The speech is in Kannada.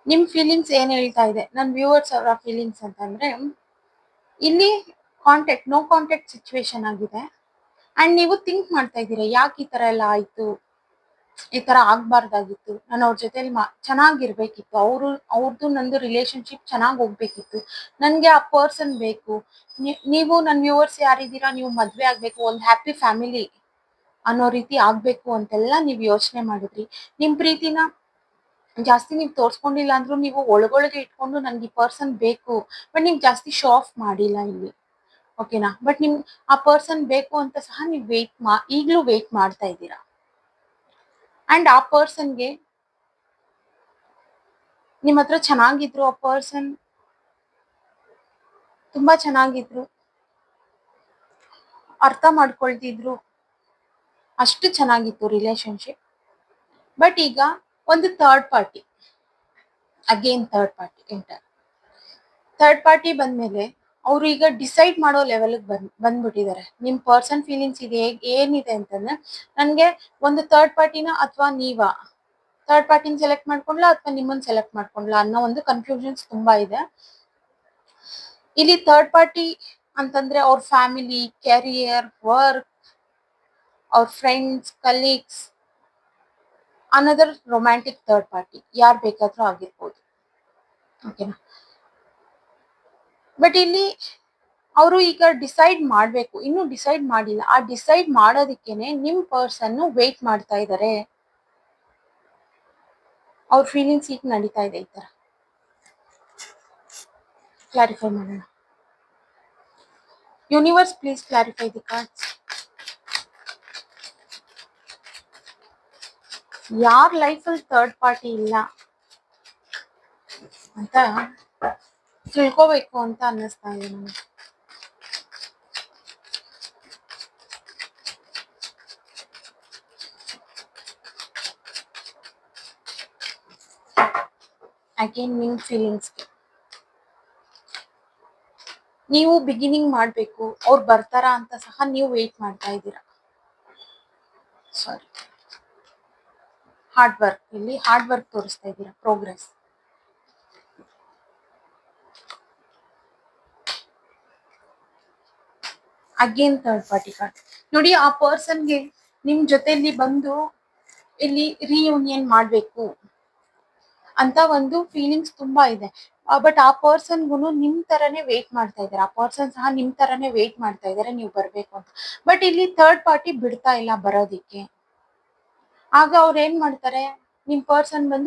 ನಿಮ್ ಫೀಲಿಂಗ್ಸ್ ಏನ್ ಹೇಳ್ತಾ ಇದೆ, ನನ್ ವ್ಯೂವರ್ಸ್ ಅವರ ಫೀಲಿಂಗ್ಸ್ ಅಂತಂದ್ರೆ, ಇಲ್ಲಿ ನೋ ಕಾಂಟ್ಯಾಕ್ಟ್ ಸಿಚುವೇಶನ್ ಆಗಿದೆ. ಅಂಡ್ ನೀವು ಥಿಂಕ್ ಮಾಡ್ತಾ ಇದ್ದೀರಾ, ಯಾಕೆ ಈ ತರ ಎಲ್ಲ ಆಯ್ತು, ಈ ತರ ಆಗ್ಬಾರ್ದಾಗಿತ್ತು, ನಾನು ಅವ್ರ ಜೊತೆಲಿ ಚೆನ್ನಾಗಿರ್ಬೇಕಿತ್ತು, ಅವ್ರದ್ದು ನಂದು ರಿಲೇಶನ್ಶಿಪ್ ಚೆನ್ನಾಗಿ ಹೋಗ್ಬೇಕಿತ್ತು, ನನ್ಗೆ ಆ ಪರ್ಸನ್ ಬೇಕು. ನೀವು ನನ್ನ ವ್ಯೂವರ್ಸ್ ಯಾರಿದ್ದೀರಾ, ನೀವು ಮದ್ವೆ ಆಗ್ಬೇಕು, ಒಂದು ಹ್ಯಾಪಿ ಫ್ಯಾಮಿಲಿ ಅನ್ನೋ ರೀತಿ ಆಗ್ಬೇಕು ಅಂತೆಲ್ಲ ನೀವು ಯೋಚನೆ ಮಾಡಿದ್ರಿ. ನಿಮ್ ಪ್ರೀತಿನ ಜಾಸ್ತಿ ನೀವು ತೋರ್ಸ್ಕೊಂಡಿಲ್ಲ ಅಂದ್ರೂ ನೀವು ಒಳಗೊಳಗೆ ಇಟ್ಕೊಂಡು ನನ್ಗೆ ಈ ಪರ್ಸನ್ ಬೇಕು, ಬಟ್ ನೀವು ಜಾಸ್ತಿ ಶೋ ಆಫ್ ಮಾಡಿಲ್ಲ ಇಲ್ಲಿ, ಓಕೆನಾ. ಬಟ್ ನಿಮ್ ಆ ಪರ್ಸನ್ ಬೇಕು ಅಂತ ಸಹ ನೀವು ಈಗ್ಲೂ ವೇಟ್ ಮಾಡ್ತಾ ಇದ್ದೀರಾ. ಅಂಡ್ ಆ ಪರ್ಸನ್ಗೆ ನಿಮ್ಮ ಹತ್ರ ಚೆನ್ನಾಗಿದ್ರು, ಆ ಪರ್ಸನ್ ತುಂಬಾ ಚೆನ್ನಾಗಿದ್ರು, ಅರ್ಥ ಮಾಡ್ಕೊಳ್ತಿದ್ರು, ಅಷ್ಟು ಚೆನ್ನಾಗಿತ್ತು ರಿಲೇಶನ್ಶಿಪ್. ಬಟ್ ಈಗ ಒಂದು third party enter. Third party ಬಂದ್ಮೇಲೆ ಅವರು ಈಗ ಡಿಸೈಡ್ ಮಾಡೋ ಲೆವೆಲ್ಗೆ ಬಂದ್ಬಿಟ್ಟಿದ್ದಾರೆ. ನಿಮ್ ಪರ್ಸನ್ ಫೀಲಿಂಗ್ಸ್ ಇದೆ ಏನಿದೆ ಅಂತಂದ್ರೆ, ನನ್ಗೆ ಒಂದು ಥರ್ಡ್ ಪಾರ್ಟಿನ ಅಥವಾ ಥರ್ಡ್ ಪಾರ್ಟಿನ ಸೆಲೆಕ್ಟ್ ಮಾಡ್ಕೊಂಡ್ಲಾ ಅಥವಾ ನಿಮ್ಮನ್ನ ಸೆಲೆಕ್ಟ್ ಮಾಡ್ಕೊಂಡ್ಲಾ ಅನ್ನೋ ಒಂದು ಕನ್ಫ್ಯೂಷನ್ಸ್ ತುಂಬಾ ಇದೆ. ಇಲ್ಲಿ ಥರ್ಡ್ ಪಾರ್ಟಿ ಅಂತಂದ್ರೆ ಅವ್ರ ಫ್ಯಾಮಿಲಿ, ಕೆರಿಯರ್, ವರ್ಕ್, ಅವ್ರ friends, colleagues, another romantic third party, ಯಾರು ಬೇಕಾದ್ರೂ ಆಗಿರ್ಬೋದು, ಓಕೆನಾ. ಬಟ್ ಇಲ್ಲಿ ಅವರು ಈಗ ಡಿಸೈಡ್ ಮಾಡ್ಬೇಕು, ಇನ್ನೂ ಡಿಸೈಡ್ ಮಾಡಿಲ್ಲ. ಆ ಡಿಸೈಡ್ ಮಾಡೋದಕ್ಕೇನೆ ನಿಮ್ ಪರ್ಸನ್ ವೇಟ್ ಮಾಡ್ತಾ ಇದ್ದಾರೆ. ಅವ್ರ ಫೀಲಿಂಗ್ಸ್ ಈಗ ನಡೀತಾ ಇದೆ. ಈ ತರ ಕ್ಲಾರಿಫೈ ಮಾಡೋಣ. Universe please clarify the cards. ಯಾರ ಲೈಫಲ್ಲಿ ಥರ್ಡ್ ಪಾರ್ಟಿ ಇಲ್ಲ ಅಂತ ತಿಳ್ಕೋಬೇಕು ಅಂತ ಅನ್ನಿಸ್ತಾ ಇದೆ ನನಗೆ. ಅಗೇನ್ ನಿಮ್ ಫೀಲಿಂಗ್ಸ್ಗೆ ನೀವು ಬಿಗಿನಿಂಗ್ ಮಾಡಬೇಕು, ಅವ್ರು ಬರ್ತಾರಾ ಅಂತ ಸಹ ನೀವು ವೇಟ್ ಮಾಡ್ತಾ ಇದ್ದೀರಾ. ಸಾರಿ, ಇಲ್ಲಿ ಹಾರ್ಡ್ ವರ್ಕ್ ತೋರಿಸ್ತಾ ಇದ್ದೀರಾ, progress. Again third party card ನೋಡಿ. ಆ ಪರ್ಸನ್ಗೆ ನಿಮ್ ಜೊತೆಲಿ ಬಂದು ಇಲ್ಲಿ ರಿಯೂನಿಯನ್ ಮಾಡ್ಬೇಕು ಅಂತ ಒಂದು ಫೀಲಿಂಗ್ಸ್ ತುಂಬಾ ಇದೆ. ಬಟ್ ಆ ಪರ್ಸನ್ಗೂ ನಿಮ್ ತರನೇ ವೇಟ್ ಮಾಡ್ತಾ ಇದ್ದಾರೆ. ಆ ಪರ್ಸನ್ ಸಹ ನಿಮ್ ತರನೇ ವೇಟ್ ಮಾಡ್ತಾ ಇದ್ದಾರೆ ನೀವು ಬರ್ಬೇಕು ಅಂತ. ಬಟ್ ಇಲ್ಲಿ ಥರ್ಡ್ ಪಾರ್ಟಿ ಬಿಡ್ತಾ ಇಲ್ಲ ಬರೋದಿಕ್ಕೆ. ಆಗ ಅವ್ರು ಏನ್ ಮಾಡ್ತಾರೆ, ನಿಮ್ ಪರ್ಸನ್ ಬಂದು